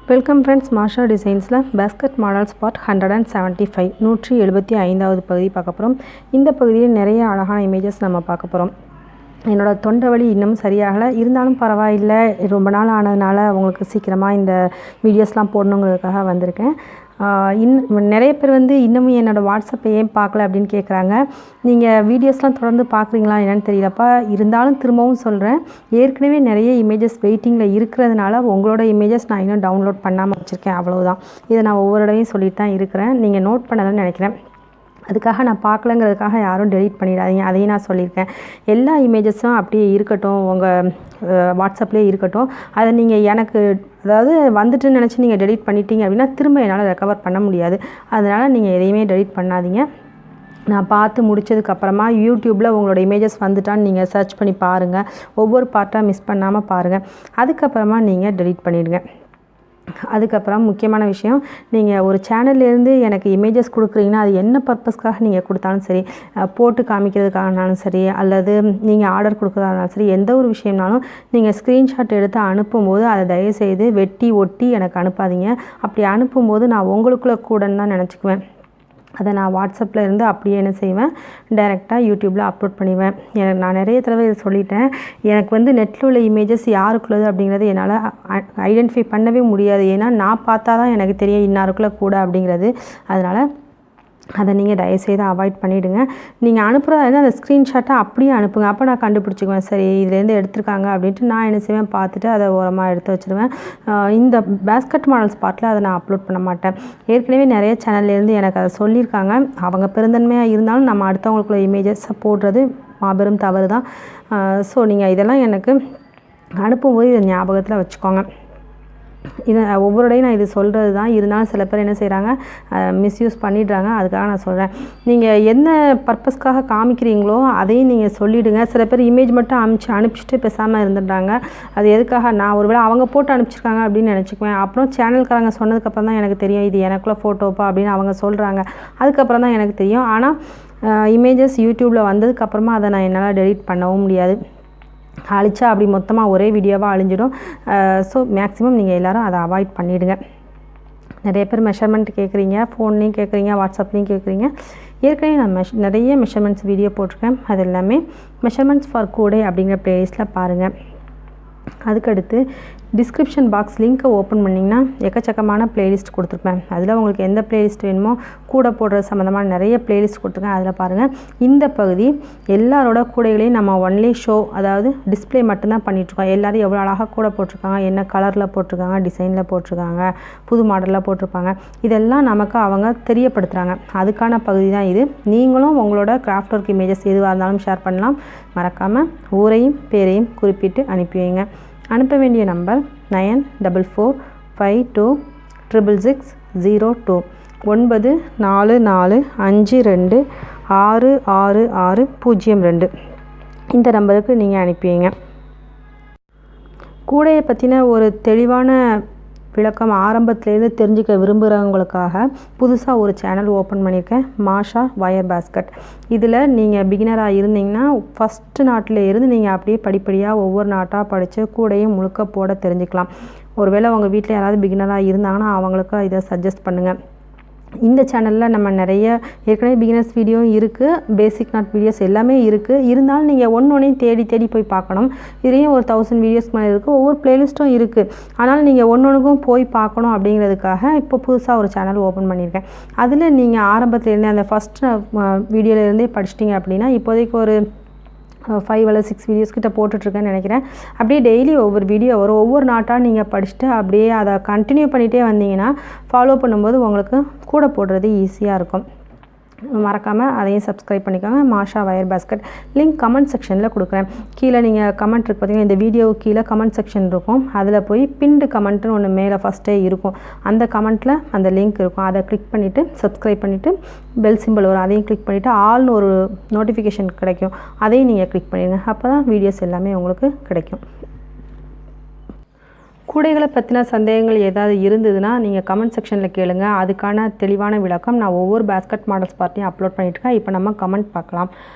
Welcome friends, மாஷா டிசைன்ஸில் basket models part 175 175வது பகுதி பார்க்க போகிறோம். இந்த பகுதியில் நிறைய அழகான இமேஜஸ் நம்ம பார்க்க போகிறோம். என்னோடய தொண்டை வலி இன்னும் சரியாகலை, இருந்தாலும் பரவாயில்லை, ரொம்ப நாள் ஆனதுனால உங்களுக்கு சீக்கிரமாக இந்த வீடியோஸ்லாம் போடணுங்கிறதுக்காக வந்திருக்கேன். நிறைய பேர் இன்னமும் என்னோடய வாட்ஸ்அப்பை ஏன் பார்க்கல அப்படின்னு கேட்குறாங்க. நீங்கள் வீடியோஸ்லாம் தொடர்ந்து பார்க்குறீங்களா என்னென்னு தெரியலப்பா, இருந்தாலும் திரும்பவும் சொல்கிறேன், ஏற்கனவே நிறைய இமேஜஸ் வெயிட்டிங்கில் இருக்கிறதுனால உங்களோட இமேஜஸ் நான் இன்னும் டவுன்லோட் பண்ணாமல் வச்சுருக்கேன், அவ்வளவுதான். இதை நான் ஒவ்வொரு தடவையும் சொல்லிட்டு தான் இருக்கிறேன், நீங்கள் நோட் பண்ணலன்னு நினைக்கிறேன். அதுக்காக நான் பார்க்கலங்கிறதுக்காக யாரும் டெலீட் பண்ணிடாதீங்க, அதையும் நான் சொல்லியிருக்கேன். எல்லா இமேஜஸும் அப்படியே இருக்கட்டும், உங்கள் வாட்ஸ்அப்லேயே இருக்கட்டும். அதை நீங்கள் எனக்கு அதாவது வந்துட்டுன்னு நினச்சி நீங்கள் டெலீட் பண்ணிட்டீங்க அப்படின்னா திரும்ப என்னால் ரெக்கவர் பண்ண முடியாது. அதனால் நீங்கள் எதையுமே டெலீட் பண்ணாதீங்க. நான் பார்த்து முடித்ததுக்கப்புறமா யூடியூப்பில் உங்களோட இமேஜஸ் வந்துட்டான்னு நீங்கள் சர்ச் பண்ணி பாருங்கள். ஒவ்வொரு பார்ட்டாக மிஸ் பண்ணாமல் பாருங்கள். அதுக்கப்புறமா நீங்கள் டெலீட் பண்ணிவிடுங்க. அதுக்கப்புறம் முக்கியமான விஷயம், நீங்கள் ஒரு சேனல்லேருந்து எனக்கு இமேஜஸ் கொடுக்குறீங்கன்னா அது என்ன பர்பஸ்க்காக நீங்கள் கொடுத்தாலும் சரி, போட்டு காமிக்கிறதுக்காகனாலும் சரி, அல்லது நீங்கள் ஆர்டர் கொடுக்குறதாலும் சரி, எந்த ஒரு விஷயம்னாலும் நீங்கள் ஸ்க்ரீன்ஷாட் எடுத்து அனுப்பும்போது அதை தயவுசெய்து வெட்டி ஒட்டி எனக்கு அனுப்பாதீங்க. அப்படி அனுப்பும்போது நான் உங்களுக்குள்ளே கூடன்னு தான் நினச்சிக்குவேன். அதை நான் வாட்ஸ்அப்பில் இருந்து அப்படியே என்ன செய்வேன், டைரெக்டாக யூடியூப்பில் அப்லோட் பண்ணிடுவேன். நான் நிறைய தடவை இதை சொல்லிட்டேன், எனக்கு நெட்டில் உள்ள இமேஜஸ் யாருக்குள்ளது அப்படிங்கிறது என்னால் ஐடென்டிஃபை பண்ணவே முடியாது. ஏன்னா நான் பார்த்தா தான் எனக்கு தெரியும் இன்னாருக்குள்ளே கூட அப்படிங்கிறது. அதனால் அதை நீங்கள் தயவுசெய்து அவாய்ட் பண்ணிவிடுங்க. நீங்கள் அனுப்புகிறதா அந்த ஸ்க்ரீன்ஷாட்டை அப்படியே அனுப்புங்க, அப்போ நான் கண்டுபிடிச்சிக்குவேன். சரி, இதுலேருந்து எடுத்திருக்காங்க அப்படின்ட்டு நான் என்ன செய்வேன், பார்த்துட்டு அதை ஓரமாக எடுத்து வச்சுருவேன். இந்த பேஸ்கெட் மாடல்ஸ் பார்ட்டில் அதை நான் அப்லோட் பண்ண மாட்டேன். ஏற்கனவே நிறைய சேனல்லேருந்து எனக்கு அதை சொல்லியிருக்காங்க. அவங்க பெருந்தன்மையாக இருந்தாலும் நம்ம அடுத்தவங்களுக்குள்ள இமேஜஸை போடுறது மாபெரும் தவறு தான். ஸோ நீங்கள் இதெல்லாம் எனக்கு அனுப்பும்போது இதை ஞாபகத்தில் வச்சுக்கோங்க. இதை ஒவ்வொருடையும் நான் இது சொல்கிறது தான், இருந்தாலும் சில பேர் என்ன செய்கிறாங்க, மிஸ்யூஸ் பண்ணிடுறாங்க. அதுக்காக நான் சொல்கிறேன், நீங்கள் என்ன பர்பஸ்க்காக காமிக்கிறீங்களோ அதையும் நீங்கள் சொல்லிவிடுங்க. சில பேர் இமேஜ் மட்டும் அனுப்பிச்சிட்டு பேசாமல் இருந்துடுறாங்க. அது எதுக்காக, நான் ஒருவேளை அவங்க போட்டு அனுப்பிச்சிருக்காங்க அப்படின்னு நினச்சிக்குவேன். அப்புறம் சேனல்காரங்க சொன்னதுக்கப்புறம் தான் எனக்கு தெரியும் இது எனக்குள்ளே ஃபோட்டோப்பா அப்படின்னு அவங்க சொல்கிறாங்க. அதுக்கப்புறம் தான் எனக்கு தெரியும். ஆனால் இமேஜஸ் யூடியூப்பில் வந்ததுக்கப்புறமா அதை நான் என்னால் டெலீட் பண்ணவும் முடியாது. அழிச்சா அப்படி மொத்தமாக ஒரே வீடியோவாக அழிஞ்சிடும். ஸோ மேக்ஸிமம் நீங்கள் எல்லோரும் அதை அவாய்ட் பண்ணிவிடுங்க. நிறைய பேர் மெஷர்மெண்ட் கேட்குறீங்க, ஃபோன்லேயும் கேட்குறீங்க, வாட்ஸ்அப்லேயும் கேட்குறீங்க. ஏற்கனவே நான் நிறைய மெஷர்மெண்ட்ஸ் வீடியோ போட்டிருக்கேன். அது எல்லாமே மெஷர்மெண்ட்ஸ் ஃபார் கூடை அப்படிங்கிற ப்ளேலிஸ்ட்டில் பாருங்கள். அதுக்கடுத்து டிஸ்கிரிப்ஷன் பாக்ஸ் லிங்க்கை ஓப்பன் பண்ணிங்கன்னா எக்கச்சக்கமான ப்ளேலிஸ்ட் கொடுத்துருப்பேன். அதில் உங்களுக்கு எந்த ப்ளேலிஸ்ட் வேணுமோ, கூட போடுறது சம்மந்தமான நிறைய ப்ளேலிஸ்ட் கொடுத்துருக்கேன். அதில் பாருங்கள். இந்த பகுதி எல்லாரோட கூடைகளையும் நம்ம ஒன்லி ஷோ, அதாவது டிஸ்பிளே மட்டும்தான் பண்ணிகிட்ருக்கோம். எல்லோரும் எவ்வளோ அழகாக கூட போட்டிருக்காங்க, என்ன கலரில் போட்டிருக்காங்க, டிசைனில் போட்டிருக்காங்க, புது மாடலில் போட்டிருப்பாங்க, இதெல்லாம் நமக்கு அவங்க தெரியப்படுத்துகிறாங்க. அதுக்கான பகுதி தான் இது. நீங்களும் உங்களோட கிராஃப்ட் ஒர்க் இமேஜஸ் எதுவாக இருந்தாலும் ஷேர் பண்ணலாம். மறக்காமல் ஊரையும் பேரையும் குறிப்பிட்டு அனுப்பி வைங்க. அனுப்ப வேண்டிய நம்பர் 9445266602 9445266602. இந்த நம்பருக்கு நீங்கள் அனுப்பி வைங்க. கூடையை பற்றின ஒரு தெளிவான விளக்கம் ஆரம்பத்துலேருந்து தெரிஞ்சுக்க விரும்புகிறவங்களுக்காக புதுசாக ஒரு சேனல் ஓப்பன் பண்ணியிருக்கேன், மாஷா வயர் பேஸ்கெட். இதில் நீங்கள் பிகினராக இருந்தீங்கன்னா ஃபஸ்ட்டு நாட்டில் இருந்து நீங்கள் அப்படியே படிப்படியாக ஒவ்வொரு நாட்டாக படித்து கூடையும் முழுக்க போட தெரிஞ்சுக்கலாம். ஒருவேளை உங்கள் வீட்டில் யாராவது பிகினராக இருந்தாங்கன்னா அவங்களுக்கு இதை சஜஸ்ட் பண்ணுங்கள். இந்த சேனலில் நம்ம நிறைய ஏற்கனவே பிகினர்ஸ் வீடியோ இருக்குது, பேசிக் நாட் வீடியோஸ் எல்லாமே இருக்குது. இருந்தாலும் நீங்கள் ஒன்றையும் தேடி போய் பார்க்கணும். இதுலேயும் ஒரு 1000 வீடியோஸ் மேலே இருக்குது, ஒவ்வொரு ப்ளேலிஸ்ட்டும் இருக்குது. ஆனால் நீங்கள் ஒன்றுக்கும் போய் பார்க்கணும் அப்படிங்கிறதுக்காக இப்போ புதுசாக ஒரு சேனல் ஓப்பன் பண்ணியிருக்கேன். அதில் நீங்கள் ஆரம்பத்துலேருந்தே அந்த ஃபஸ்ட்டு வீடியோலேருந்தே படிச்சிட்டிங்க அப்படின்னா இப்போதைக்கு ஒரு 5 அல்லது 6 வீடியோஸ் கிட்ட போட்டுட்ருக்கேன்னு நினைக்கிறேன். அப்படியே டெய்லி ஒவ்வொரு வீடியோ வரும். ஒவ்வொரு நாட்டாக நீங்கள் படிச்சுட்டு அப்படியே அதை கண்டினியூ பண்ணிகிட்டே வந்தீங்கன்னா ஃபாலோ பண்ணும்போது உங்களுக்கு கூட போடுறது ஈஸியாக இருக்கும். மறக்காமல் அதையும் சப்ஸ்கிரைப் பண்ணிக்கோங்க. மாஷா வயர் பேஸ்கெட் லிங்க் கமெண்ட் செக்ஷனில் கொடுக்குறேன். கீழே நீங்கள் கமெண்ட் இருக்குது பார்த்தீங்கன்னா, இந்த வீடியோவுக்கு கீழே கமெண்ட் செக்ஷன் இருக்கும். அதில் போய் பின்டு கமெண்ட்டுன்னு ஒன்று மேலே ஃபஸ்ட்டே இருக்கும். அந்த கமெண்ட்டில் அந்த லிங்க் இருக்கும். அதை கிளிக் பண்ணிவிட்டு சப்ஸ்கிரைப் பண்ணிவிட்டு பெல் சிம்பிள் வரும், அதையும் கிளிக் பண்ணிவிட்டு ஆல்னு ஒரு நோட்டிஃபிகேஷன் கிடைக்கும், அதையும் நீங்கள் கிளிக் பண்ணிடுங்க. அப்போ தான் வீடியோஸ் எல்லாமே உங்களுக்கு கிடைக்கும். கூடைகளை பற்றின சந்தேகங்கள் ஏதாவது இருந்ததுன்னா நீங்கள் கமெண்ட் செக்ஷனில் கேளுங்க. அதுக்கான தெளிவான விளக்கம் நான் ஒவ்வொரு பேஸ்கெட் மாடல்ஸ் பார்ட்டியும் அப்லோட் பண்ணிட்டுருக்கேன். இப்போ நம்ம கமெண்ட் பார்க்கலாம்.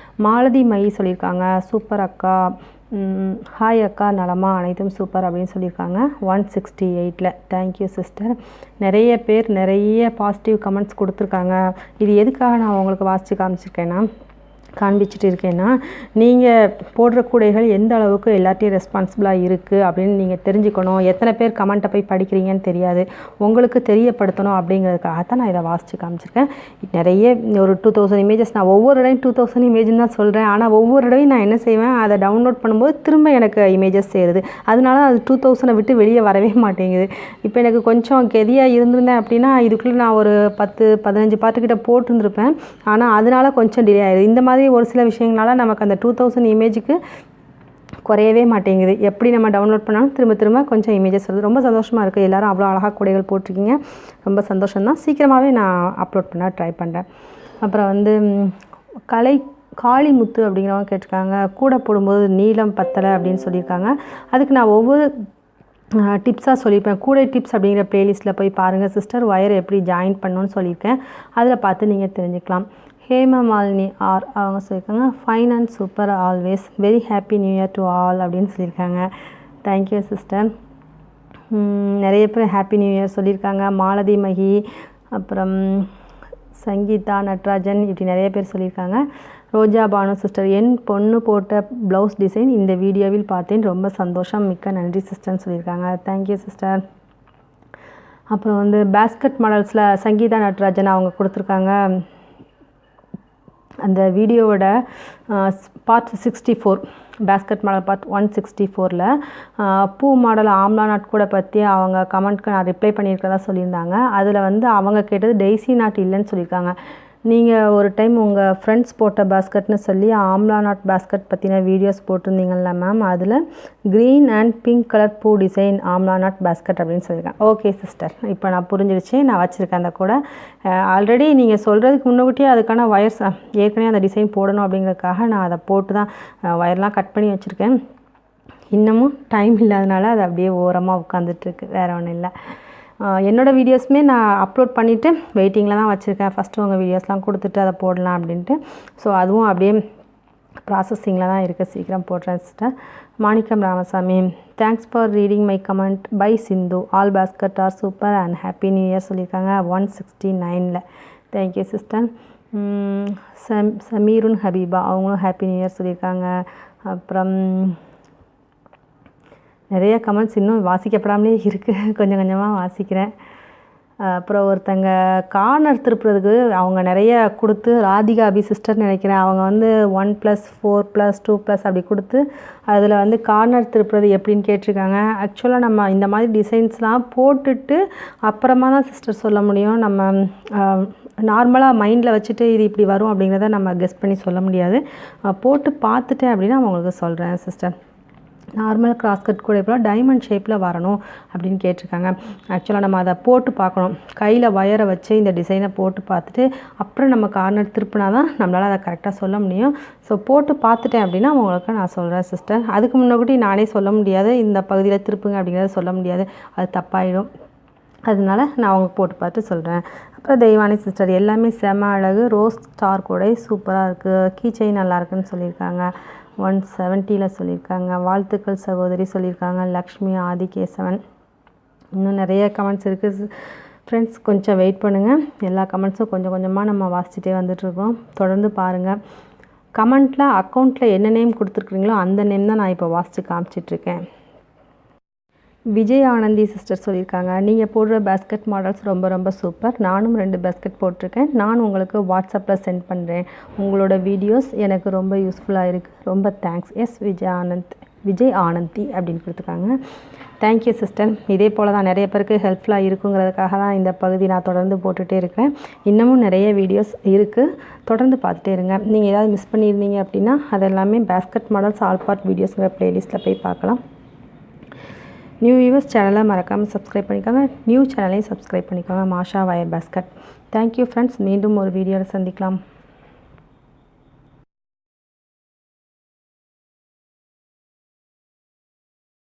மாலதி மை சொல்லியிருக்காங்க, சூப்பர் அக்கா, ஹாய் அக்கா நலமா அனைத்தும் சூப்பர் அப்படின்னு சொல்லியிருக்காங்க 168ல். Thank you sister. நிறைய பேர் நிறைய பாசிட்டிவ் கமெண்ட்ஸ் கொடுத்துருக்காங்க. இது எதுக்காக நான் உங்களுக்கு வாசித்து காண்பிச்சிட்டு இருக்கேன்னா, நீங்கள் போடுற கூடைகள் எந்த அளவுக்கு எல்லாத்தையும் ரெஸ்பான்சிபிளாக இருக்குது அப்படின்னு நீங்கள் தெரிஞ்சுக்கணும். எத்தனை பேர் கமெண்ட்டை போய் படிக்கிறீங்கன்னு தெரியாது, உங்களுக்கு தெரியப்படுத்தணும் அப்படிங்கிறதுக்காக தான் நான் இதை வாசித்து காமிச்சிருக்கேன். நிறைய ஒரு 2000 இமேஜஸ் நான் ஒவ்வொரு இடையும் 2000 இமேஜ்னு தான் சொல்கிறேன். ஆனால் ஒவ்வொரு இடையும் நான் என்ன செய்வேன், அதை டவுன்லோட் பண்ணும்போது திரும்ப எனக்கு இமேஜஸ் சேருது. அதனால அது 2000 விட்டு வெளியே வரவே மாட்டேங்குது. இப்போ எனக்கு கொஞ்சம் கெதியாக இருந்திருந்தேன் அப்படின்னா இதுக்குள்ளே நான் ஒரு 10-15 பாட்டுக்கிட்ட போட்டுருந்துருப்பேன். ஆனால் அதனால கொஞ்சம் டிலே ஆயிடுது. இந்த மாதிரி ஒரு சில விஷயங்களால நமக்கு அந்த 2000 இமேஜுக்கு குறையவே மாட்டேங்குது. எப்படி நம்ம டவுன்லோட் பண்ணாலும் திரும்ப கொஞ்சம் இமேஜஸ் வருது. ரொம்ப சந்தோஷமாக இருக்குது. எல்லோரும் அவ்வளோ அழகாக கூடைகள் போட்டிருக்கீங்க. ரொம்ப சந்தோஷம்தான். சீக்கிரமாகவே நான் அப்லோட் பண்ண ட்ரை பண்ணுறேன். அப்புறம் காளிமுத்து அப்படிங்கிறவங்க கேட்டிருக்காங்க, கூடை போடும்போது நீளம் பத்தலை அப்படின்னு சொல்லியிருக்காங்க. அதுக்கு நான் ஒவ்வொரு டிப்ஸாக சொல்லியிருப்பேன். கூடை டிப்ஸ் அப்படிங்கிற ப்ளேலிஸ்ட்டில் போய் பாருங்கள் சிஸ்டர். ஒயரை எப்படி ஜாயின் பண்ணணும்னு சொல்லியிருக்கேன். அதில் பார்த்து நீங்கள் தெரிஞ்சுக்கலாம். ஹேமமாலினி அவங்க சொல்லியிருக்காங்க, fine and super always, very happy new year to all அப்படின்னு சொல்லியிருக்காங்க. Thank you sister. நிறைய பேர் ஹாப்பி நியூ இயர் சொல்லியிருக்காங்க. மாலதி மகி, அப்புறம் சங்கீதா நட்ராஜன், இப்படி நிறைய பேர் சொல்லியிருக்காங்க. ரோஜா பானு சிஸ்டர், என் பொண்ணு போட்ட ப்ளவுஸ் டிசைன் இந்த வீடியோவில் பார்த்தேன், ரொம்ப சந்தோஷம், மிக்க நன்றி சிஸ்டர்னு சொல்லியிருக்காங்க. Thank you sister. அப்புறம் பேஸ்கட் மாடல்ஸில் சங்கீதா நட்ராஜன் அவங்க கொடுத்துருக்காங்க. அந்த வீடியோவோட பார்ட் 64 பேஸ்கட் மாடல் பார்ட் 164ல் பூ மாடல் ஆம்லா நாட் கூட பற்றி அவங்க கமெண்ட்க்கு நான் ரிப்ளை பண்ணியிருக்கிறதா சொல்லியிருந்தாங்க. அதில் அவங்க கேட்டது டெய்ஸி நாட் இல்லைன்னு சொல்லியிருக்காங்க. நீங்கள் ஒரு டைம் உங்கள் ஃப்ரெண்ட்ஸ் போட்ட பேஸ்கட்னு சொல்லி ஆம்லா நாட் பேஸ்கட் பற்றின வீடியோஸ் போட்டிருந்தீங்கள்ல மேம், அதில் க்ரீன் அண்ட் பிங்க் கலர் பூ டிசைன் ஆம்லா நாட் பேஸ்கட் அப்படின்னு சொல்லியிருக்கேன். ஓகே சிஸ்டர், இப்போ நான் புரிஞ்சிடுச்சு. நான் வச்சுருக்கேன் அந்த கூட. ஆல்ரெடி நீங்கள் சொல்கிறதுக்கு முன்னாடியே அதுக்கான ஒயர்ஸ் ஏற்கனவே அந்த டிசைன் போடணும் அப்படிங்கிறதுக்காக நான் அதை போட்டு தான் ஒயர்லாம் கட் பண்ணி வச்சுருக்கேன். இன்னமும் டைம் இல்லாதனால அது அப்படியே ஓரமாக உட்காந்துட்ருக்கு, வேறு ஒன்றும் இல்லை. என்னோடய வீடியோஸுமே நான் அப்லோட் பண்ணிவிட்டு வெயிட்டிங்கில் தான் வச்சுருக்கேன். ஃபஸ்ட்டு உங்கள் வீடியோஸ்லாம் கொடுத்துட்டு அதை போடலாம் அப்படின்ட்டு. ஸோ அதுவும் அப்படியே ப்ராசஸிங்கில் தான் இருக்குது. சீக்கிரம் போடுறேன் sister. Manickam Ramasamy, thanks for reading my comment by Sindhu, all basket are super and happy new year சொல்லியிருக்காங்க 169ல். Thank you sister. சமீருன் ஹபீபா அவங்களும் ஹாப்பி நியூ இயர் சொல்லியிருக்காங்க. அப்புறம் நிறைய கமெண்ட்ஸ் இன்னும் வாசிக்கப்படாமலே இருக்குது, கொஞ்சம் கொஞ்சமாக வாசிக்கிறேன். அப்புறம் ஒருத்தங்க கார்னர் திருப்புறதுக்கு அவங்க நிறைய கொடுத்து, ராதிகா அபி சிஸ்டர்னு நினைக்கிறேன், அவங்க 1+4+2+ அப்படி கொடுத்து அதில் கார்னர் திருப்புறது எப்படின்னு கேட்டிருக்காங்க. ஆக்சுவலாக நம்ம இந்த மாதிரி டிசைன்ஸ்லாம் போட்டுட்டு அப்புறமா தான் சிஸ்டர் சொல்ல முடியும். நம்ம நார்மலாக மைண்டில் வச்சுட்டு இது இப்படி வரும் அப்படிங்கிறத நம்ம கெஸ் பண்ணி சொல்ல முடியாது. போட்டு பார்த்துட்டேன் அப்படின்னா உங்களுக்கு சொல்கிறேன் சிஸ்டர். நார்மல் கிராஸ்கட் கூட இப்போ டைமண்ட் ஷேப்பில் வரணும் அப்படின்னு கேட்டிருக்காங்க. ஆக்சுவலாக நம்ம அதை போட்டு பார்க்கணும். கையில் ஒயரை வச்சு இந்த டிசைனை போட்டு பார்த்துட்டு அப்புறம் நம்ம கார்னர் திருப்பினா தான் நம்மளால் அதை கரெக்டாக சொல்ல முடியும். ஸோ போட்டு பார்த்துட்டேன் அப்படின்னா உங்களுக்கு நான் சொல்கிறேன் சிஸ்டர். அதுக்கு முன்னாடி நானே சொல்ல முடியாது, இந்த பகுதியில் திருப்புங்க அப்படிங்கிறத சொல்ல முடியாது, அது தப்பாயிடும். அதனால நான் அவங்க போட்டு பார்த்து சொல்கிறேன். அப்புறம் தெய்வானி சிஸ்டர், எல்லாமே செம அழகு, ரோஸ் ஸ்டார் கூட சூப்பராக இருக்குது, கீச்சை நல்லா இருக்குன்னு சொல்லியிருக்காங்க. 170ல் சொல்லியிருக்காங்க. வாழ்த்துக்கள் சகோதரி சொல்லியிருக்காங்க லக்ஷ்மி ஆதிகேசவன். இன்னும் நிறைய கமெண்ட்ஸ் இருக்குது ஃப்ரெண்ட்ஸ், கொஞ்சம் வெயிட் பண்ணுங்கள். எல்லா கமெண்ட்ஸும் கொஞ்சம் கொஞ்சமாக நம்ம வாசிச்சுட்டே வந்துட்டுருக்கோம், தொடர்ந்து பாருங்கள். கமெண்ட்டில் அக்கௌண்ட்டில் என்ன நேம் கொடுத்துருக்குறீங்களோ அந்த நேம் தான் நான் இப்போ வாசித்து காமிச்சிட்ருக்கேன். விஜய் ஆனந்தி சிஸ்டர் சொல்லியிருக்காங்க, நீங்கள் போடுற பேஸ்கட் மாடல்ஸ் ரொம்ப ரொம்ப சூப்பர், நானும் 2 பேஸ்கட் போட்டிருக்கேன், நான் உங்களுக்கு வாட்ஸ்அப்பில் சென்ட் பண்ணுறேன், உங்களோட வீடியோஸ் எனக்கு ரொம்ப யூஸ்ஃபுல்லாக இருக்குது, ரொம்ப தேங்க்ஸ். எஸ் விஜய் ஆனந்தி அப்படின்னு கொடுத்துருக்காங்க. Thank you sister. இதே போல் தான் நிறைய பேருக்கு ஹெல்ப்ஃபுல்லாக இருக்குங்கிறதுக்காக தான் இந்த பகுதி நான் தொடர்ந்து போட்டுகிட்டே இருக்கிறேன். இன்னமும் நிறைய வீடியோஸ் இருக்குது, தொடர்ந்து பார்த்துட்டே இருங்க. நீங்கள் ஏதாவது மிஸ் பண்ணியிருந்தீங்க அப்படின்னா அதெல்லாமே பேஸ்கட் மாடல்ஸ் ஆல் பார்ட் வீடியோஸுங்கிற ப்ளேலிஸ்ட்டில் போய் பார்க்கலாம். நியூ வியூவர்ஸ் சேனலை மறக்காமல் சப்ஸ்கிரைப் பண்ணிக்கோங்க, நியூ சேனலையும் சப்ஸ்கிரைப் பண்ணிக்கோங்க. மாஷா வயர் பேஸ்கட். தேங்க்யூ ஃப்ரெண்ட்ஸ், மீண்டும் ஒரு வீடியோவில் சந்திக்கலாம்.